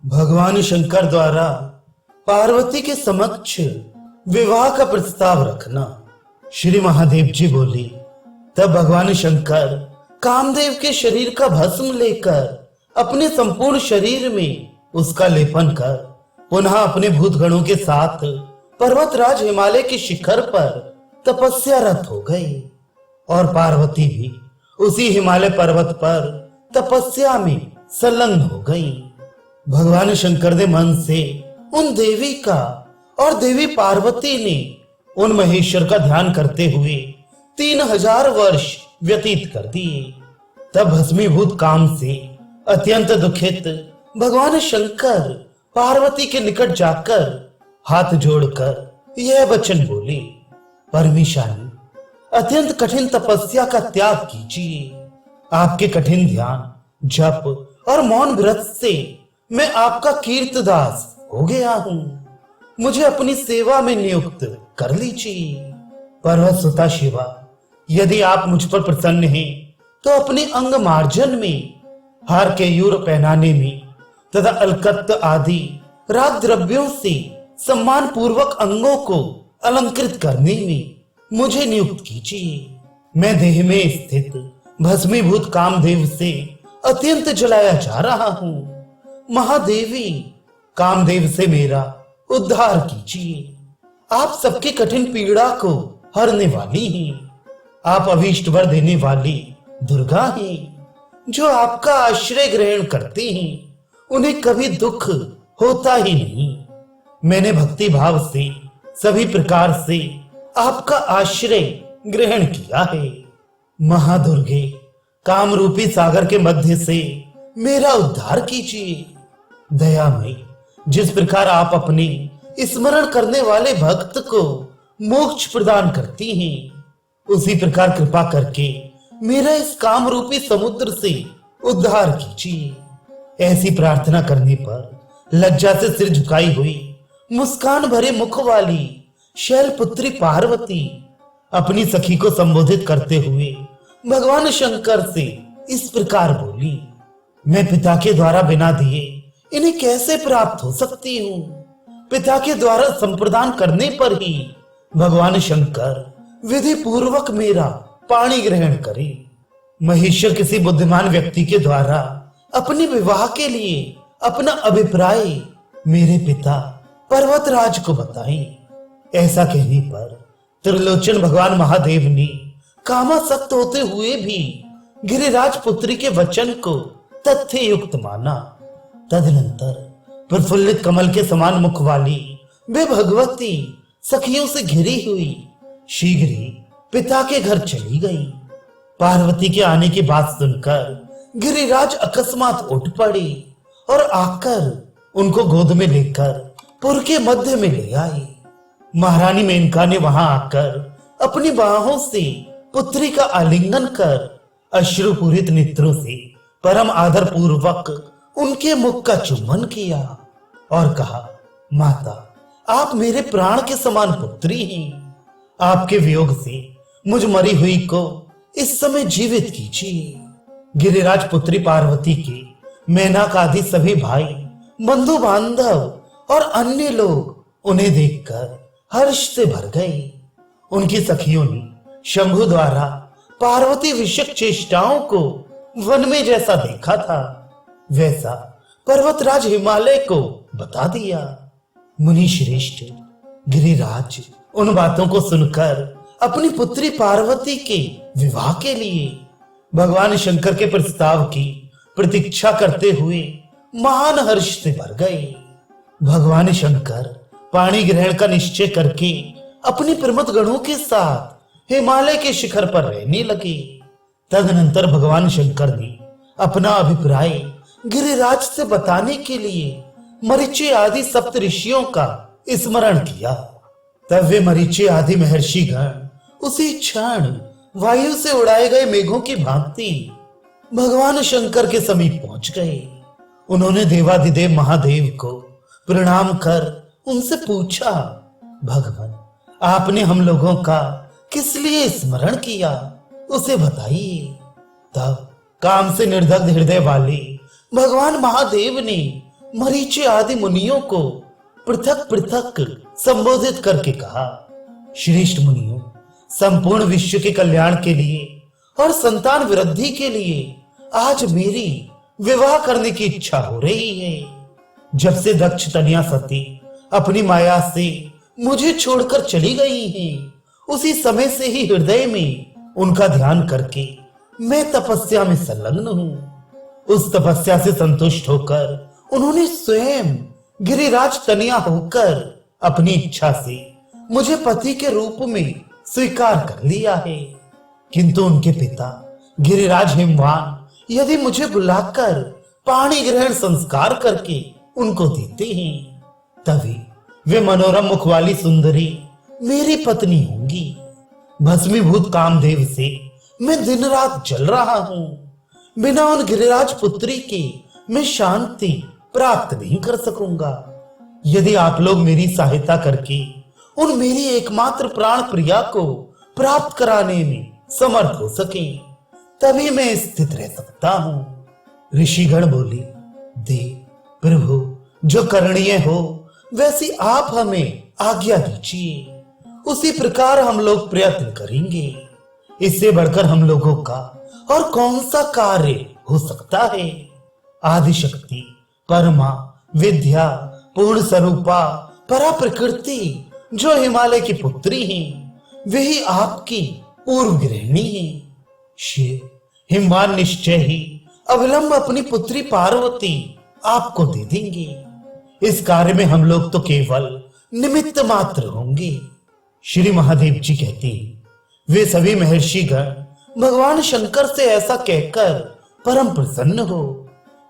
भगवान शंकर द्वारा पार्वती के समक्ष विवाह का प्रस्ताव रखना। श्री महादेव जी बोले। तब भगवान शंकर कामदेव के शरीर का भस्म लेकर अपने संपूर्ण शरीर में उसका लेपन कर पुनः अपने भूतगणों के साथ पर्वतराज हिमालय के शिखर पर तपस्यारत हो गए और पार्वती भी उसी हिमालय पर्वत पर तपस्या में संलग्न हो गई। भगवान शंकर ने मन से उन देवी का और देवी पार्वती ने उन महेश्वर का ध्यान करते हुए 3000 वर्ष व्यतीत कर दिए। तब भस्मीभूत काम से अत्यंत दुखित भगवान शंकर पार्वती के निकट जाकर हाथ जोड़कर यह वचन बोले, परमेशानी, अत्यंत कठिन तपस्या का त्याग कीजिए। आपके कठिन ध्यान, जप और मौन व्रत से मैं आपका कीर्तदास हो गया हूँ। मुझे अपनी सेवा में नियुक्त कर लीजिए। पर्वत सुता शिवा, यदि आप मुझ पर प्रसन्न हैं तो अपने अंग मार्जन में, हार के यूर पहनाने में तथा अलकत्त आदि राग द्रव्यों से सम्मान पूर्वक अंगों को अलंकृत करने में मुझे नियुक्त कीजिए। मैं देह में स्थित भस्मीभूत कामदेव से अत्यंत जलाया जा रहा हूँ। महादेवी, कामदेव से मेरा उद्धार कीजिए। आप सबकी कठिन पीड़ा को हरने वाली हैं। आप अभीष्ट वर देने वाली दुर्गा हैं। जो आपका आश्रय ग्रहण करते हैं उन्हें कभी दुख होता ही नहीं। मैंने भक्ति भाव से सभी प्रकार से आपका आश्रय ग्रहण किया है। महादुर्गे, कामरूपी सागर के मध्य से मेरा उद्धार कीजिए। दयामयी, जिस प्रकार आप अपने स्मरण करने वाले भक्त को मोक्ष प्रदान करती हैं, उसी प्रकार कृपा करके मेरा इस कामरूपी समुद्र से उद्धार कीजिए। ऐसी प्रार्थना करने पर लज्जा से सिर झुकाई हुई मुस्कान भरे मुख वाली शैलपुत्री पार्वती अपनी सखी को संबोधित करते हुए भगवान शंकर से इस प्रकार बोली, मैं पिता के द्वारा बिना दिए इन्हें कैसे प्राप्त हो सकती हूँ? पिता के द्वारा संप्रदान करने पर ही भगवान शंकर विधि पूर्वक मेरा पाणी ग्रहण करे। महेश्वर किसी बुद्धिमान व्यक्ति के द्वारा अपने विवाह के लिए अपना अभिप्राय मेरे पिता पर्वतराज को बताएं। ऐसा कहने पर त्रिलोचन भगवान महादेव ने कामासक्त होते हुए भी गिरिराज पुत्री के वचन को तथ्य युक्त माना। तदनंतर प्रफुल्लित कमल के समान मुख वाली वे भगवती सखियों से घिरी हुई शीघ्र ही पिता के घर चली गई। पार्वती के आने की बात सुनकर गिरिराज अकस्मात उठ पड़े और आकर उनको गोद में लेकर पुर के मध्य में ले आई। महारानी मेनका ने वहां आकर अपनी बाहों से पुत्री का आलिंगन कर अश्रुपूरित नेत्रों से परम आदर पूर्वक उनके मुख का चुम्बन किया और कहा, माता, आप मेरे प्राण के समान पुत्री हैं। आपके वियोग से मुझ मरी हुई को इस समय जीवित कीजिए। गिरिराज पुत्री पार्वती के मेनका आदि सभी भाई, बंधु बांधव और अन्य लोग उन्हें देखकर हर्ष से भर गए। उनकी सखियों ने शंभु द्वारा पार्वती विषयक चेष्टाओं को वन में जैसा देखा था वैसा पर्वतराज हिमालय को बता दिया। मुनि श्रेष्ठ गिरिराज उन बातों को सुनकर अपनी पुत्री पार्वती के विवाह के लिए भगवान शंकर के प्रस्ताव की प्रतीक्षा करते हुए महान हर्ष से भर गए। भगवान शंकर पाणी ग्रहण का निश्चय करके अपनी प्रमथ गणों के साथ हिमालय के शिखर पर रहने लगे। तदनंतर भगवान शंकर ने अपना अभिप्राय गिरिराज से बताने के लिए मरीचि आदि सप्त ऋषियों का स्मरण किया। तब वे मरीचि आदि महर्षि गण उसी क्षण वायु से उड़ाए गए मेघों की भांति भगवान शंकर के समीप पहुंच गए। उन्होंने देवाधिदेव महादेव को प्रणाम कर उनसे पूछा, भगवान, आपने हम लोगों का किस लिए स्मरण किया, उसे बताइए। तब काम से निर्दग्ध हृदय वाले भगवान महादेव ने मरीचि आदि मुनियों को पृथक पृथक संबोधित करके कहा, श्रेष्ठ मुनियों, संपूर्ण विश्व के कल्याण के लिए और संतान वृद्धि के लिए आज मेरी विवाह करने की इच्छा हो रही है। जब से दक्ष तनया सती अपनी माया से मुझे छोड़कर चली गई है, उसी समय से ही हृदय में उनका ध्यान करके मैं तपस्या में संलग्न हूं। उस तपस्या से संतुष्ट होकर उन्होंने स्वयं गिरिराज तनया होकर अपनी इच्छा से मुझे पति के रूप में स्वीकार कर लिया है। किंतु उनके पिता गिरिराज हिमवान यदि मुझे बुलाकर पाणी ग्रहण संस्कार करके उनको देते हैं, तभी वे मनोरम मुख वाली सुंदरी मेरी पत्नी होंगी। भस्मीभूत कामदेव से मैं दिन रात जल रहा हूं। बिना उन गिरिराज पुत्री के मैं शांति प्राप्त नहीं कर सकूंगा। यदि आप लोग मेरी सहायता करके उन मेरी एकमात्र प्राण प्रिया को प्राप्त कराने में समर्थ हो सके, तभी मैं स्थित रह सकता हूं। ऋषिगण बोले, देव प्रभु, जो करणीय हो वैसी आप हमें आज्ञा दीजिए, उसी प्रकार हम लोग प्रयत्न करेंगे। इससे बढ़कर हम लोगों का और कौन सा कार्य हो सकता है। आदिशक्ति, परमा, विद्या, पूर्ण स्वरूपा, परा प्रकृति जो हिमालय की पुत्री हैं, वही आपकी पूर्व गृहिणी है। शिव हिमवान निश्चय ही अविलंब अपनी पुत्री पार्वती आपको दे देंगे। इस कार्य में हम लोग तो केवल निमित्त मात्र होंगे। श्री महादेव जी कहते हैं, वे सभी महर्षिगण भगवान शंकर से ऐसा कहकर परम प्रसन्न हो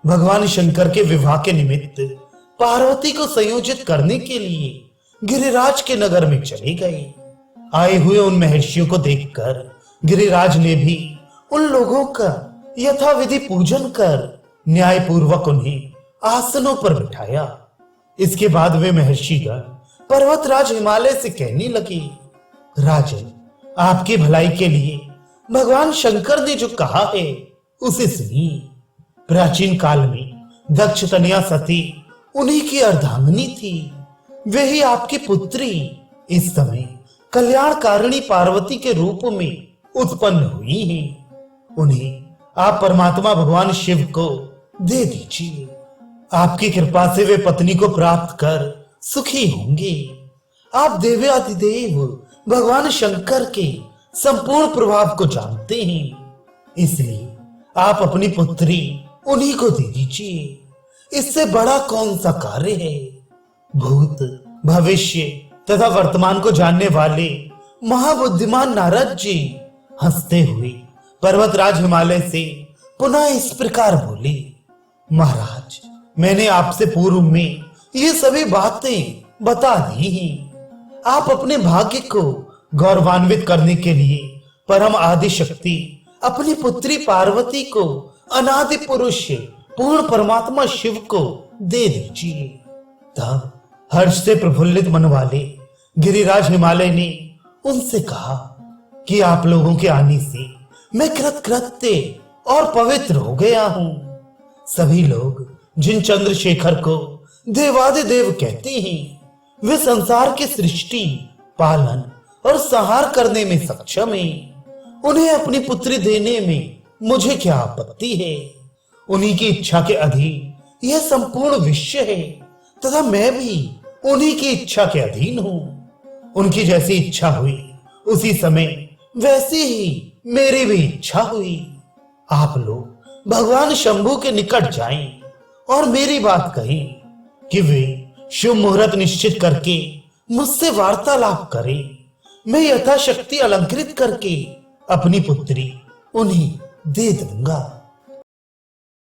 भगवान शंकर के विवाह के निमित्त पार्वती को संयोजित करने के लिए गिरिराज के नगर में चले गए। आए हुए उन महर्षियों को देखकर गिरिराज ने भी उन लोगों का यथाविधि पूजन कर न्याय पूर्वक उन्हें आसनों पर बिठाया। इसके बाद वे महर्षिगण पर्वतराज हिमालय से कहने लगे, राजन, आपकी भलाई के लिए भगवान शंकर ने जो कहा है उसे सुनिए। प्राचीन काल में दक्ष तनया सती उन्हीं की अर्धांगिनी थी। वे ही आपकी पुत्री इस समय कल्याणकारिणी पार्वती के रूप में उत्पन्न हुई हैं। उन्हें आप परमात्मा भगवान शिव को दे दीजिए। आपकी कृपा से वे पत्नी को प्राप्त कर सुखी होंगे। आप देवाधिदेव भगवान शंकर के संपूर्ण प्रभाव को जानते हैं, इसलिए आप अपनी पुत्री उन्हीं को दे दीजिए। इससे बड़ा कौन सा कार्य है। भूत, भविष्य तथा वर्तमान को जानने वाले महाबुद्धिमान नारद जी हंसते हुए पर्वतराज हिमालय से पुनः इस प्रकार बोले, महाराज, मैंने आपसे पूर्व में ये सभी बातें बता दी हैं। आप अपने भाग्य को गौरवान्वित करने के लिए परम आदि शक्ति अपनी पुत्री पार्वती को अनादि पुरुष पूर्ण परमात्मा शिव को दे दीजिए। तब हर्ष से प्रफुल्लित मन वाले गिरिराज हिमालय ने उनसे कहा कि आप लोगों के आने से मैं कृतकृत्य और पवित्र हो गया हूं। सभी लोग जिन चंद्रशेखर को देवादिदेव कहते हैं, वे संसार की सृष्टि, पालन और संहार करने में सक्षम हैं। उन्हें अपनी पुत्री देने में मुझे क्या आपत्ति है। उन्हीं की इच्छा के अधीन यह संपूर्ण विश्व है तथा मैं भी उन्हीं की इच्छा के अधीन हूं। उनकी जैसी इच्छा हुई उसी समय वैसी ही मेरी भी इच्छा हुई। आप लोग भगवान शंभु के निकट जाएं और मेरी बात कहें कि वे शुभ मुहूर्त निश्चित करके मुझसे वार्तालाप करें। मैं यथाशक्ति अलंकृत करके अपनी पुत्री उन्हें दे दूंगा।